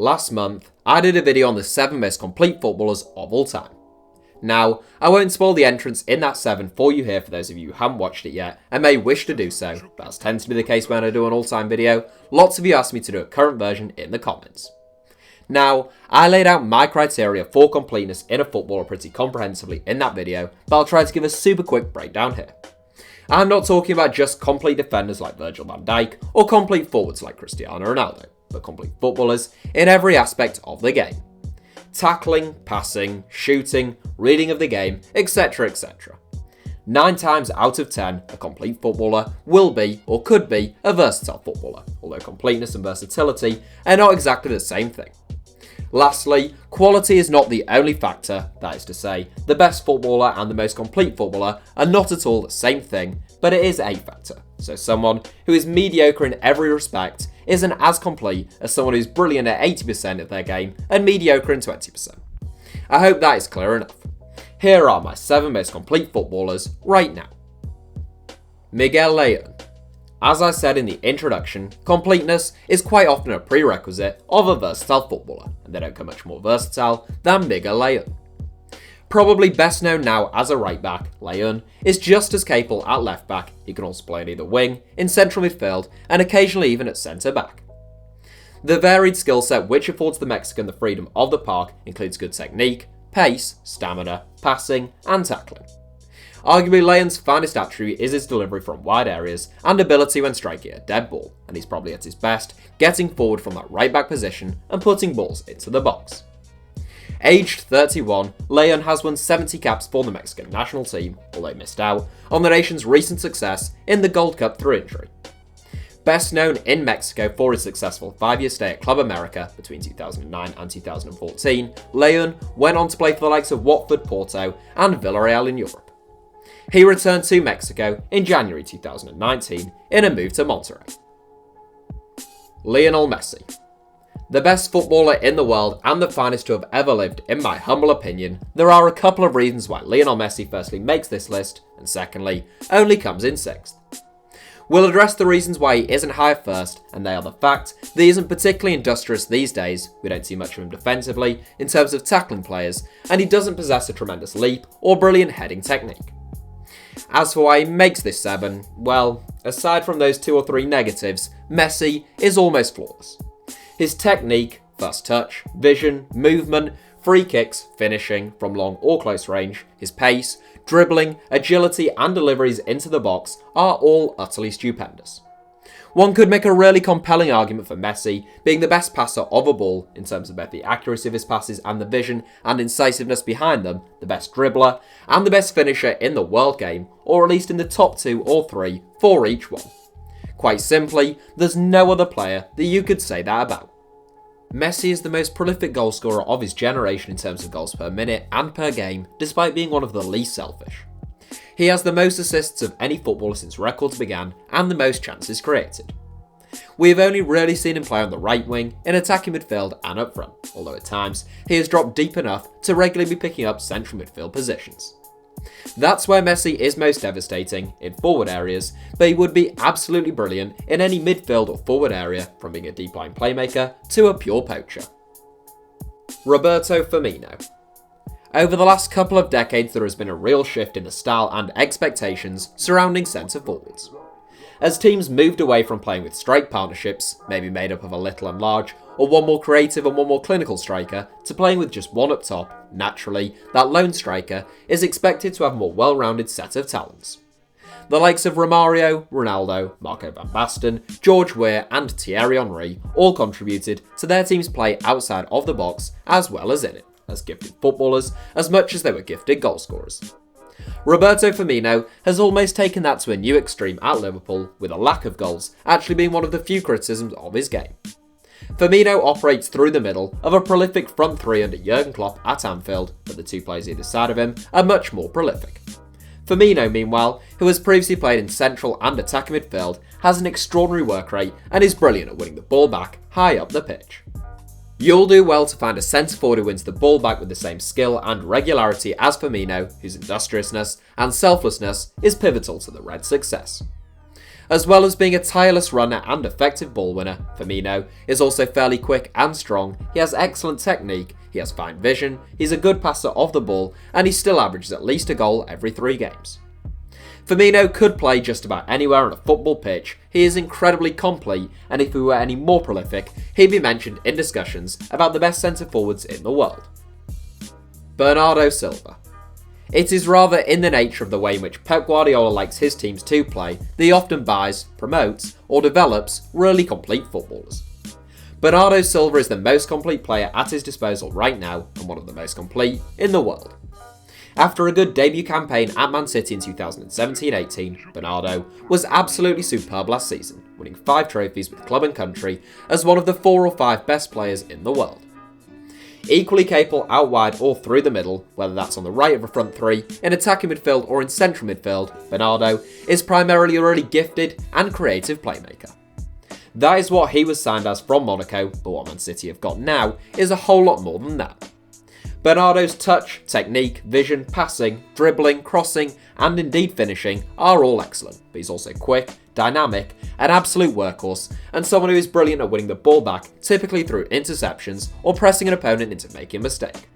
Last month, I did a video on the 7 most complete footballers of all time. Now, I won't spoil the entrance in that 7 for you here for those of you who haven't watched it yet and may wish to do so, but as tends to be the case when I do an all-time video, lots of you asked me to do a current version in the comments. Now, I laid out my criteria for completeness in a footballer pretty comprehensively in that video, but I'll try to give a super quick breakdown here. I'm not talking about just complete defenders like Virgil van Dijk or complete forwards like Cristiano Ronaldo, but complete footballers in every aspect of the game. Tackling, passing, shooting, reading of the game, etc, etc. 9 times out of 10, a complete footballer will be, or could be, a versatile footballer, although completeness and versatility are not exactly the same thing. Lastly, quality is not the only factor, that is to say, the best footballer and the most complete footballer are not at all the same thing, but it is a factor. So someone who is mediocre in every respect isn't as complete as someone who's brilliant at 80% of their game and mediocre in 20%. I hope that is clear enough. Here are my 7 most complete footballers right now. Miguel Layun. As I said in the introduction, completeness is quite often a prerequisite of a versatile footballer, and they don't come much more versatile than Miguel Layun. Probably best known now as a right back, Layun is just as capable at left back. He can also play on either wing, in central midfield, and occasionally even at centre back. The varied skill set which affords the Mexican the freedom of the park includes good technique, pace, stamina, passing, and tackling. Arguably Layun's finest attribute is his delivery from wide areas and ability when striking a dead ball, and he's probably at his best getting forward from that right back position and putting balls into the box. Aged 31, Layun has won 70 caps for the Mexican national team, although he missed out on the nation's recent success in the Gold Cup through injury. Best known in Mexico for his successful 5-year stay at Club America between 2009 and 2014, Layun went on to play for the likes of Watford, Porto, and Villarreal in Europe. He returned to Mexico in January 2019 in a move to Monterrey. Lionel Messi. The best footballer in the world and the finest to have ever lived, in my humble opinion, there are a couple of reasons why Lionel Messi firstly makes this list, and secondly, only comes in 6th. We'll address the reasons why he isn't higher first, and they are the fact that he isn't particularly industrious these days, we don't see much of him defensively in terms of tackling players, and he doesn't possess a tremendous leap or brilliant heading technique. As for why he makes this 7, well, aside from those 2 or 3 negatives, Messi is almost flawless. His technique, first touch, vision, movement, free kicks, finishing from long or close range, his pace, dribbling, agility and deliveries into the box are all utterly stupendous. One could make a really compelling argument for Messi being the best passer of a ball in terms of both the accuracy of his passes and the vision and incisiveness behind them, the best dribbler, and the best finisher in the world game, or at least in the top 2 or 3 for each one. Quite simply, there's no other player that you could say that about. Messi is the most prolific goalscorer of his generation in terms of goals per minute and per game, despite being one of the least selfish. He has the most assists of any footballer since records began, and the most chances created. We have only rarely seen him play on the right wing, in attacking midfield and up front, although at times he has dropped deep enough to regularly be picking up central midfield positions. That's where Messi is most devastating, in forward areas, but he would be absolutely brilliant in any midfield or forward area, from being a deep line playmaker to a pure poacher. Roberto Firmino. Over the last couple of decades there has been a real shift in the style and expectations surrounding centre forwards. As teams moved away from playing with strike partnerships, maybe made up of a little and large, or one more creative and one more clinical striker, to playing with just one up top, naturally, that lone striker is expected to have a more well-rounded set of talents. The likes of Romario, Ronaldo, Marco van Basten, George Weah and Thierry Henry all contributed to their team's play outside of the box as well as in it, as gifted footballers as much as they were gifted goalscorers. Roberto Firmino has almost taken that to a new extreme at Liverpool, with a lack of goals actually being one of the few criticisms of his game. Firmino operates through the middle of a prolific front 3 under Jurgen Klopp at Anfield, but the 2 players either side of him are much more prolific. Firmino, meanwhile, who has previously played in central and attacking midfield, has an extraordinary work rate and is brilliant at winning the ball back high up the pitch. You'll do well to find a centre forward who wins the ball back with the same skill and regularity as Firmino, whose industriousness and selflessness is pivotal to the Reds' success. As well as being a tireless runner and effective ball winner, Firmino is also fairly quick and strong, he has excellent technique, he has fine vision, he's a good passer of the ball, and he still averages at least a goal every 3 games. Firmino could play just about anywhere on a football pitch, he is incredibly complete, and if he were any more prolific, he'd be mentioned in discussions about the best centre forwards in the world. Bernardo Silva. It is rather in the nature of the way in which Pep Guardiola likes his teams to play that he often buys, promotes, or develops really complete footballers. Bernardo Silva is the most complete player at his disposal right now and one of the most complete in the world. After a good debut campaign at Man City in 2017-18, Bernardo was absolutely superb last season, winning 5 trophies with club and country as one of the 4 or 5 best players in the world. Equally capable out wide or through the middle, whether that's on the right of a front 3, in attacking midfield or in central midfield, Bernardo is primarily a really gifted and creative playmaker. That is what he was signed as from Monaco, but what Man City have got now is a whole lot more than that. Bernardo's touch, technique, vision, passing, dribbling, crossing, and indeed finishing are all excellent, but he's also quick, dynamic, an absolute workhorse, and someone who is brilliant at winning the ball back, typically through interceptions or pressing an opponent into making a mistake.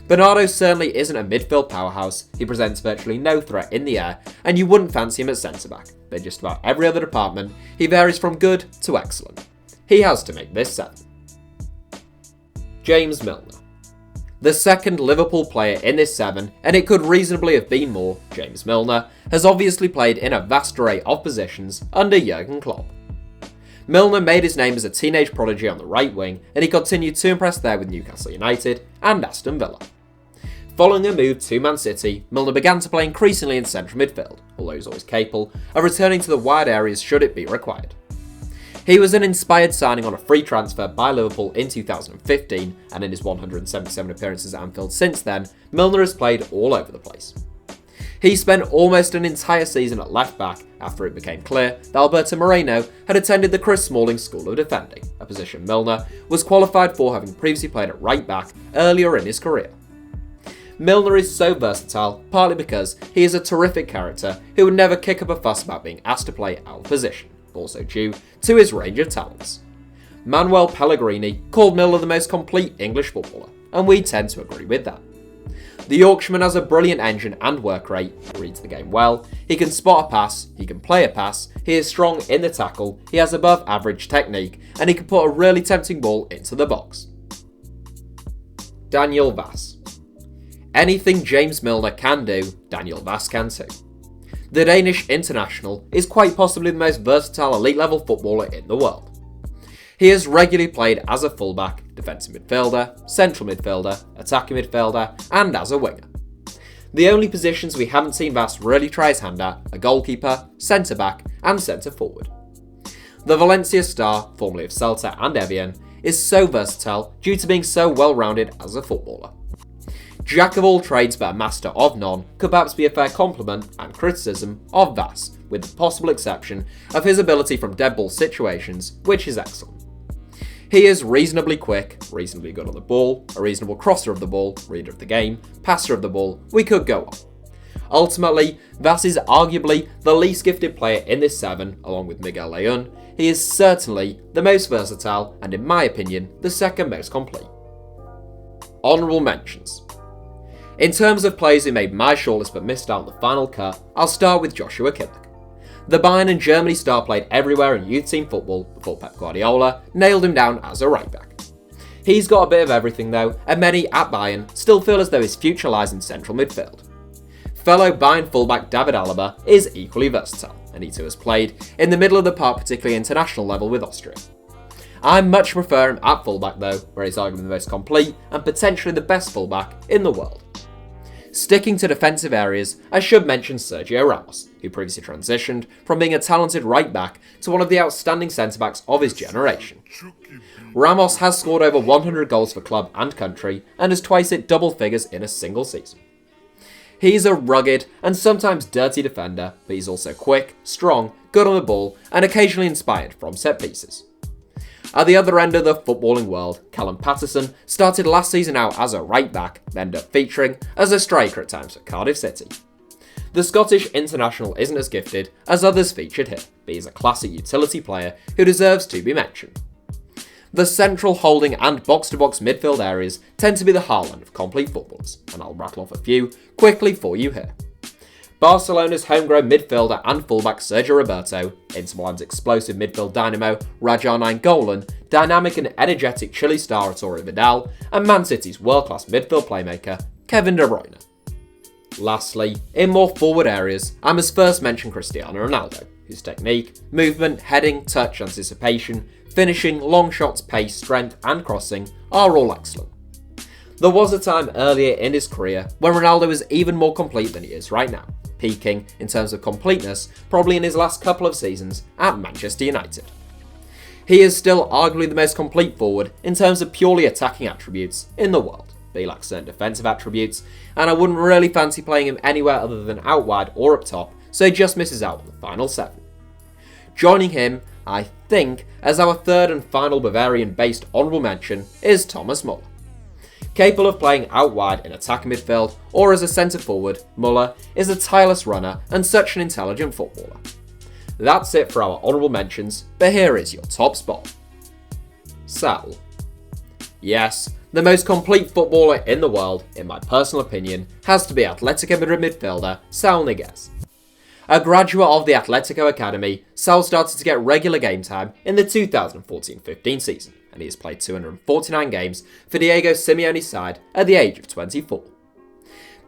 Bernardo certainly isn't a midfield powerhouse, he presents virtually no threat in the air, and you wouldn't fancy him at centre-back, but in just about every other department, he varies from good to excellent. He has to make this 7. James Milner. The second Liverpool player in this 7, and it could reasonably have been more, James Milner, has obviously played in a vast array of positions under Jurgen Klopp. Milner made his name as a teenage prodigy on the right wing, and he continued to impress there with Newcastle United and Aston Villa. Following a move to Man City, Milner began to play increasingly in central midfield, although he was always capable of returning to the wide areas should it be required. He was an inspired signing on a free transfer by Liverpool in 2015, and in his 177 appearances at Anfield since then, Milner has played all over the place. He spent almost an entire season at left back after it became clear that Alberto Moreno had attended the Chris Smalling School of Defending, a position Milner was qualified for having previously played at right back earlier in his career. Milner is so versatile, partly because he is a terrific character who would never kick up a fuss about being asked to play out of position, also due to his range of talents. Manuel Pellegrini called Milner the most complete English footballer, and we tend to agree with that. The Yorkshireman has a brilliant engine and work rate, he reads the game well, he can spot a pass, he can play a pass, he is strong in the tackle, he has above average technique, and he can put a really tempting ball into the box. Daniel Vass. Anything James Milner can do, Daniel Vass can too. The Danish international is quite possibly the most versatile elite-level footballer in the world. He has regularly played as a fullback, defensive midfielder, central midfielder, attacking midfielder, and as a winger. The only positions we haven't seen Vass really try his hand at are goalkeeper, centre-back, and centre-forward. The Valencia star, formerly of Celta and Evian, is so versatile due to being so well-rounded as a footballer. Jack of all trades but a master of none could perhaps be a fair compliment and criticism of Vass, with the possible exception of his ability from dead ball situations, which is excellent. He is reasonably quick, reasonably good on the ball, a reasonable crosser of the ball, reader of the game, passer of the ball, we could go on. Ultimately, Vass is arguably the least gifted player in this 7, along with Miguel Layun. He is certainly the most versatile and, in my opinion, the second most complete. Honourable mentions. In terms of players who made my shortlist but missed out on the final cut, I'll start with Joshua Kimmich. The Bayern and Germany star played everywhere in youth team football before Pep Guardiola nailed him down as a right back. He's got a bit of everything though, and many at Bayern still feel as though his future lies in central midfield. Fellow Bayern fullback David Alaba is equally versatile, and he too has played in the middle of the park, particularly international level with Austria. I much prefer him at fullback though, where he's arguably the most complete and potentially the best fullback in the world. Sticking to defensive areas, I should mention Sergio Ramos, who previously transitioned from being a talented right back to one of the outstanding centre-backs of his generation. Ramos has scored over 100 goals for club and country, and has twice hit double figures in a single season. He's a rugged and sometimes dirty defender, but he's also quick, strong, good on the ball, and occasionally inspired from set pieces. At the other end of the footballing world, Callum Paterson started last season out as a right back, then ended up featuring as a striker at times for Cardiff City. The Scottish international isn't as gifted as others featured here, but he's a classic utility player who deserves to be mentioned. The central holding and box-to-box midfield areas tend to be the heartland of complete footballers, and I'll rattle off a few quickly for you here. Barcelona's homegrown midfielder and fullback Sergio Roberto, Inter Milan's explosive midfield dynamo Raja Nainggolan, dynamic and energetic Chile star Arturo Vidal, and Man City's world-class midfield playmaker Kevin De Bruyne. Lastly, in more forward areas, I must first mention Cristiano Ronaldo, whose technique, movement, heading, touch, anticipation, finishing, long shots, pace, strength and crossing are all excellent. There was a time earlier in his career when Ronaldo was even more complete than he is right now, peaking in terms of completeness probably in his last couple of seasons at Manchester United. He is still arguably the most complete forward in terms of purely attacking attributes in the world, but he lacks certain defensive attributes, and I wouldn't really fancy playing him anywhere other than out wide or up top, so he just misses out on the final 7. Joining him, I think, as our third and final Bavarian-based honourable mention is Thomas Muller. Capable of playing out wide in attacking midfield or as a centre forward, Muller is a tireless runner and such an intelligent footballer. That's it for our honourable mentions, but here is your top spot. Saul. Yes, the most complete footballer in the world, in my personal opinion, has to be Atletico Madrid midfielder Saul Niguez. A graduate of the Atletico Academy, Saul started to get regular game time in the 2014-15 season, and he has played 249 games for Diego Simeone's side at the age of 24.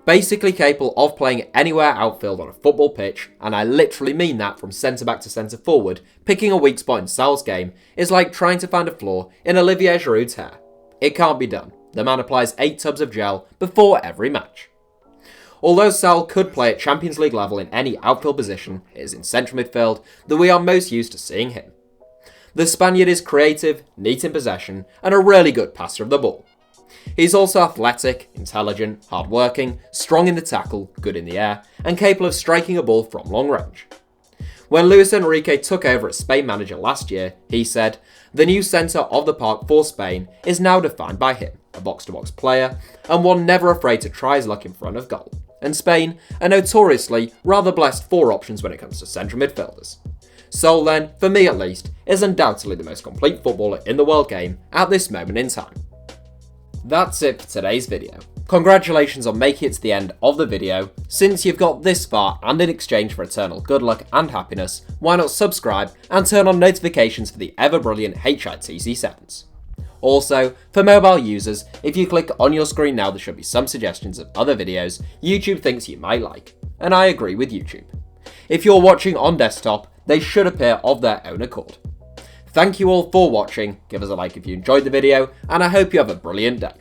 Basically capable of playing anywhere outfield on a football pitch, and I literally mean that from centre-back to centre-forward, picking a weak spot in Saul's game is like trying to find a flaw in Olivier Giroud's hair. It can't be done. The man applies 8 tubs of gel before every match. Although Saul could play at Champions League level in any outfield position, it is in central midfield that we are most used to seeing him. The Spaniard is creative, neat in possession, and a really good passer of the ball. He's also athletic, intelligent, hard-working, strong in the tackle, good in the air, and capable of striking a ball from long range. When Luis Enrique took over as Spain manager last year, he said, "The new centre of the park for Spain is now defined by him, a box-to-box player, and one never afraid to try his luck in front of goal. And Spain are notoriously rather blessed for options when it comes to central midfielders. Saul then, for me at least, is undoubtedly the most complete footballer in the world game at this moment in time." That's it for today's video. Congratulations on making it to the end of the video. Since you've got this far and in exchange for eternal good luck and happiness, why not subscribe and turn on notifications for the ever brilliant HITC Sevens. Also, for mobile users, if you click on your screen now there should be some suggestions of other videos YouTube thinks you might like, and I agree with YouTube. If you're watching on desktop, they should appear of their own accord. Thank you all for watching, give us a like if you enjoyed the video, and I hope you have a brilliant day.